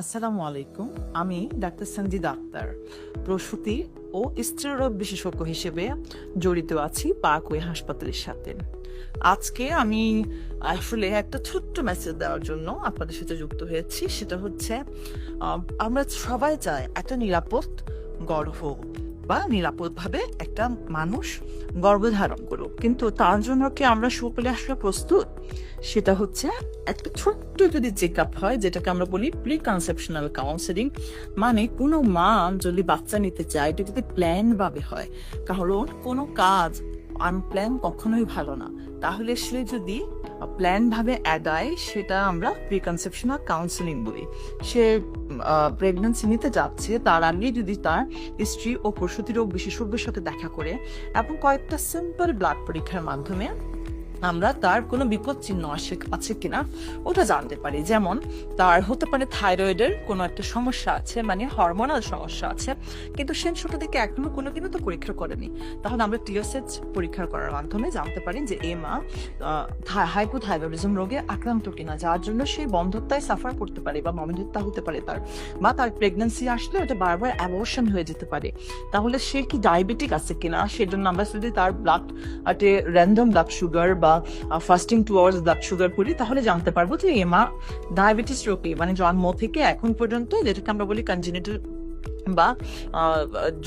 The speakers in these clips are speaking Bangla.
আসসালামু আলাইকুম। আমি ডাক্তার সঞ্জিদা আক্তার, প্রসূতি ও স্ত্রীরোগ বিশেষজ্ঞ হিসেবে জড়িত আছি পাকুই হাসপাতালের সাথে। আজকে আমি আসলে একটা ছোট্ট মেসেজ দেওয়ার জন্য আপনাদের সাথে যুক্ত হয়েছি। সেটা হচ্ছে আমরা সবাই চাই একটা নিরাপদ গর্ভ বা নিরাপদভাবে একটা মানুষ গর্ভধারণ করুক, কিন্তু তার জন্য কি আমরা সকলে আসলে প্রস্তুত? সেটা হচ্ছে একটা ছোট্ট যদি চেক আপ হয়, যেটাকে আমরা বলি প্রি কনসেপশনাল কাউন্সেলিং। মানে কোনো মা যদি বাচ্চা নিতে চায়, এটা যদি প্ল্যান ভাবে হয়, কারণ কোনো কাজ আনপ্ল্যান কখনোই ভালো না। তাহলে সে যদি প্ল্যান ভাবে আগায়, সেটা আমরা প্রি কনসেপশনাল কাউন্সেলিং বলি। সে প্রেগন্যান্সি নিতে যাচ্ছে, তার আগে যদি তার স্ত্রী ও প্রসূতি রোগ বিশেষজ্ঞের সাথে দেখা করে এবং কয়েকটা সিম্পল ব্লাড পরীক্ষার মাধ্যমে আমরা তার কোনো বিপদ চিহ্ন আছে কিনা ওটা জানতে পারি। যেমন তার হতে পারে থাইরয়েডের কোনো একটা সমস্যা আছে, মানে হরমোনাল সমস্যা আছে, কিন্তু সে ছোট থেকে এখনো কোনোদিনও তো পরীক্ষা করেনি। তাহলে আমরা টিএসএইচ পরীক্ষা করার মাধ্যমে জানতে পারি যে এ মা হাইপোথাইরয়েডিজম রোগে আক্রান্ত কিনা, যার জন্য সেই বন্ধ্যত্বায় সাফার করতে পারে বা মমিনতা হতে পারে তার, বা তার প্রেগন্যান্সি আসলে ওটা বারবার অ্যাবর্শন হয়ে যেতে পারে। তাহলে সে কি ডায়াবেটিক আছে কিনা, সেজন্য আমরা যদি তার ব্লাড র্যান্ডম ব্লাড সুগার বা ফাস্টিং টুয়ার্ডস ব্লাড সুগার করি, তাহলে জানতে পারবো যে এ মা ডায়াবেটিস রোগে, মানে জন্ম থেকে এখন পর্যন্ত যেটাকে আমরা বলি কনজেনিটাল বা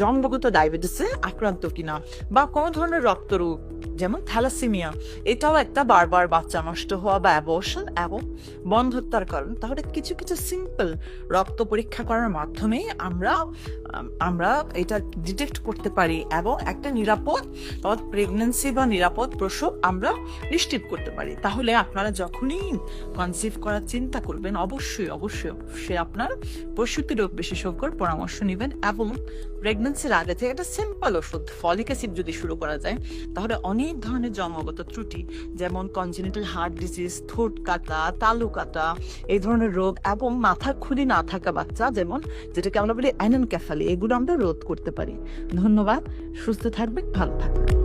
জন্মগত ডায়াবেটিসে আক্রান্ত কিনা, বা কোনো ধরনের রক্তরোগ যেমন থ্যালাসেমিয়া, এটাও একটা বারবার বাচ্চা নষ্ট হওয়া বা অ্যাবর্শন এবং বন্ধ্যত্বার কারণ। তাহলে কিছু কিছু সিম্পল রক্ত পরীক্ষা করার মাধ্যমে আমরা এটা ডিটেক্ট করতে পারি এবং একটা নিরাপদ প্রেগন্যান্সি বা নিরাপদ প্রসব আমরা নিশ্চিত করতে পারি। তাহলে আপনারা যখনই কনসিভ করার চিন্তা করবেন, অবশ্যই অবশ্যই অবশ্যই আপনার প্রসূতি রোগ বিশেষজ্ঞর পরামর্শ নেবেন। এবং প্রেগন্যান্সির আগে থেকে একটা সিম্পল ওষুধ ফলিক অ্যাসিড যদি শুরু করা যায়, তাহলে অনেক ধরনের জন্মগত ত্রুটি যেমন কনজেনিটাল হার্ট ডিজিজ, ঠোঁট কাটা, তালু কাটা, এই ধরনের রোগ এবং মাথার খুলি না থাকা বাচ্চা, যেটাকে আমরা বলি অ্যানেনকেফালি, এগুলো আমরা রোধ করতে পারি। ধন্যবাদ। সুস্থ থাকবেন, ভালো থাকবেন।